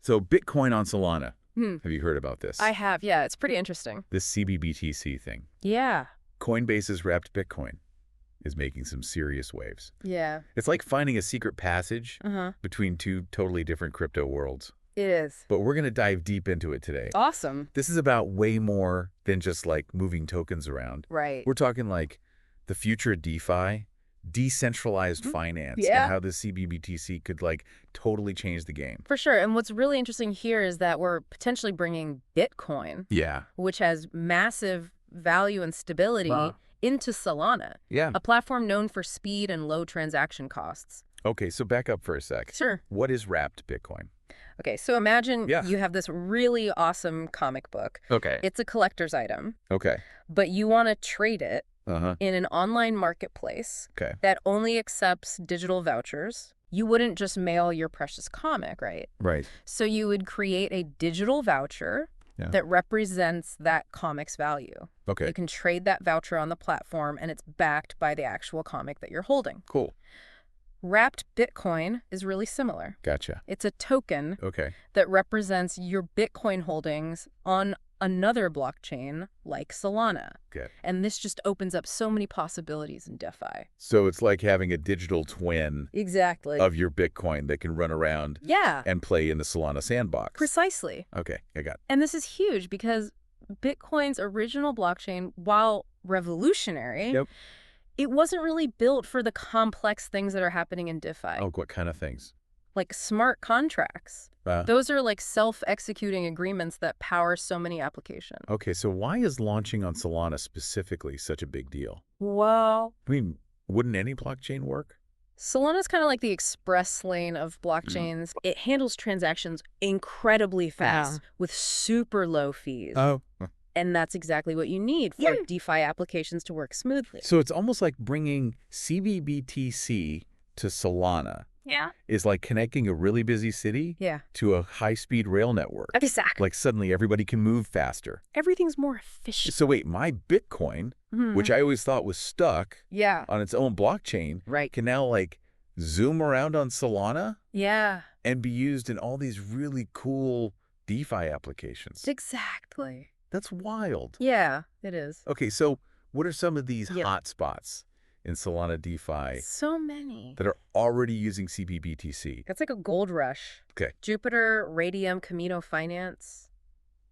So Bitcoin on Solana. Have you heard about this? I have, yeah. It's pretty interesting. This cbBTC thing. Yeah. Coinbase's wrapped Bitcoin is making some serious waves. Yeah. It's like finding a secret passage between two totally different crypto worlds. It is. But we're going to dive deep into it today. Awesome. This is about way more than just like moving tokens around. Right. We're talking like the future of DeFi, decentralized finance, Yeah. and how the cbBTC could like totally change the game. For sure. And what's really interesting here is that we're potentially bringing Bitcoin, Yeah. which has massive value and stability, into Solana, Yeah. a platform known for speed and low transaction costs. Okay, so back up for a sec. Sure. What is wrapped Bitcoin? Okay, so imagine Yeah. you have this really awesome comic book. Okay. It's a collector's item, Okay. but you want to trade it Uh-huh. in an online marketplace Okay. that only accepts digital vouchers. You wouldn't just mail your precious comic, right? Right. So you would create a digital voucher that represents that comic's value. Okay. You can trade that voucher on the platform, and it's backed by the actual comic that you're holding. Cool. Wrapped Bitcoin is really similar. Gotcha. It's a token Okay. that represents your Bitcoin holdings on another blockchain like Solana. Good. And this just opens up so many possibilities in DeFi. So it's like having a digital twin Exactly. of your Bitcoin that can run around Yeah, and play in the Solana sandbox. precisely. Okay, I got it. And this is huge because Bitcoin's original blockchain, while revolutionary, it wasn't really built for the complex things that are happening in DeFi. Oh, what kind of things? Like smart contracts. Those are like self-executing agreements that power so many applications. Okay, so why is launching on Solana specifically such a big deal? Well, I mean, wouldn't any blockchain work? Solana's kind of like the express lane of blockchains. It handles transactions incredibly fast with super low fees. Oh. And that's exactly what you need for DeFi applications to work smoothly. So it's almost like bringing cbBTC to Solana. Yeah. Is like connecting a really busy city to a high-speed rail network. Exactly. Like suddenly everybody can move faster. Everything's more efficient. So wait, my Bitcoin, which I always thought was stuck on its own blockchain, can now like zoom around on Solana and be used in all these really cool DeFi applications. Exactly. That's wild. Yeah, it is. Okay, so what are some of these hot spots in Solana DeFi So many that are already using cbBTC? It's like a gold rush. Okay. Jupiter, Radium, Kamino Finance.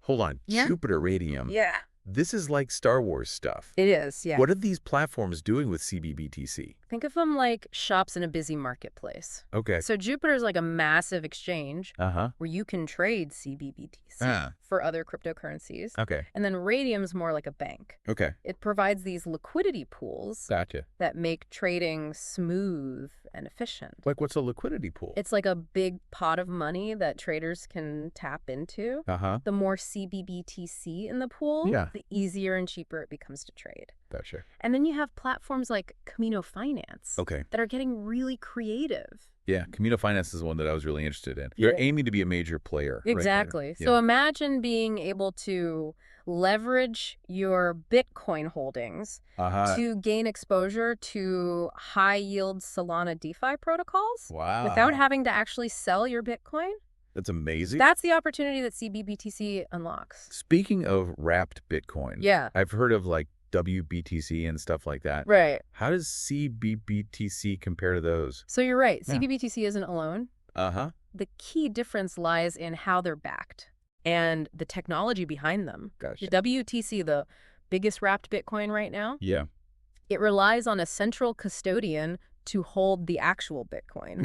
Hold on. Jupiter Radium. Yeah. This is like Star Wars stuff. It is, yeah. What are these platforms doing with cbBTC? Think of them like shops in a busy marketplace. Okay. So Jupiter is like a massive exchange Uh-huh. where you can trade cbBTC for other cryptocurrencies. Okay. And then Radium's more like a bank. Okay. It provides these liquidity pools Gotcha. that make trading smooth and efficient. Like what's a liquidity pool? It's like a big pot of money that traders can tap into. Uh-huh. The more cbBTC in the pool, the easier and cheaper it becomes to trade. Gotcha. And then you have platforms like Kamino Finance that are getting really creative. Yeah, Kamino Finance is one that I was really interested in. You're aiming to be a major player. Exactly. So imagine being able to leverage your Bitcoin holdings to gain exposure to high-yield Solana DeFi protocols without having to actually sell your Bitcoin. That's amazing. That's the opportunity that cbBTC unlocks. Speaking of wrapped Bitcoin, I've heard of like WBTC and stuff like that. Right. How does cbBTC compare to those? So you're right. cbBTC isn't alone. Uh-huh. The key difference lies in how they're backed and the technology behind them. Gotcha. The WTC, the biggest wrapped Bitcoin right now, it relies on a central custodian to hold the actual Bitcoin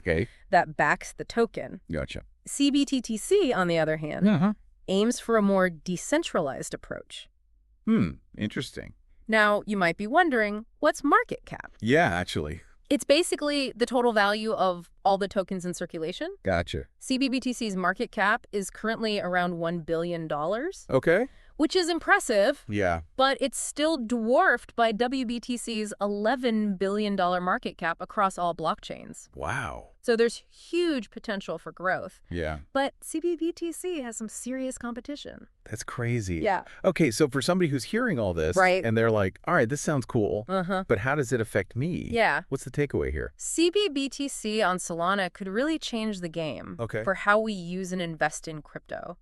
that backs the token. Gotcha. cbTTC, on the other hand, aims for a more decentralized approach. Interesting. Now, you might be wondering, what's market cap? Yeah, actually. It's basically the total value of all the tokens in circulation. Gotcha. cbBTC's market cap is currently around $1 billion. Okay. which is impressive. Yeah. But it's still dwarfed by WBTC's $11 billion market cap across all blockchains. Wow. So there's huge potential for growth. Yeah. But cbBTC has some serious competition. That's crazy. Yeah. Okay, so for somebody who's hearing all this, and they're like, all right, this sounds cool, but how does it affect me? Yeah. What's the takeaway here? cbBTC on Solana could really change the game for how we use and invest in crypto.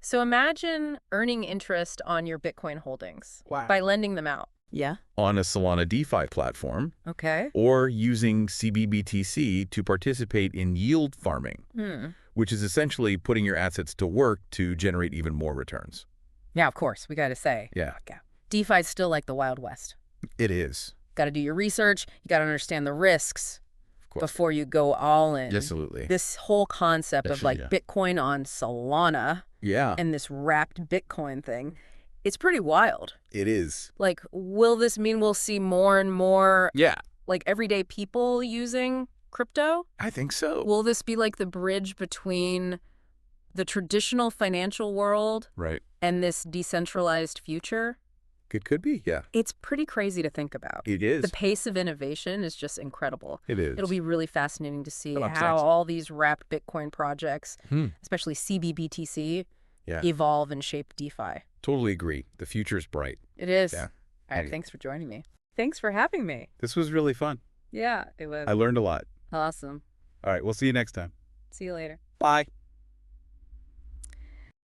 So imagine earning interest on your Bitcoin holdings by lending them out. Yeah. On a Solana DeFi platform. Okay. Or using cbBTC to participate in yield farming, which is essentially putting your assets to work to generate even more returns. Yeah, of course. We got to say. Yeah. DeFi is still like the Wild West. It is. Got to do your research. You got to understand the risks before you go all in. Absolutely. This whole concept of like Bitcoin on Solana and this wrapped Bitcoin thing, it's pretty wild. It is. Like, will this mean we'll see more and more like everyday people using crypto? I think so. Will this be like the bridge between the traditional financial world and this decentralized future? It could be, yeah. It's pretty crazy to think about. It is. The pace of innovation is just incredible. It is. It'll be really fascinating to see how all these wrapped Bitcoin projects, especially cbBTC, evolve and shape DeFi. Totally agree. The future's bright. It is. Yeah. All right, thanks for joining me. Thanks for having me. This was really fun. Yeah, it was. I learned a lot. Awesome. All right, we'll see you next time. See you later. Bye.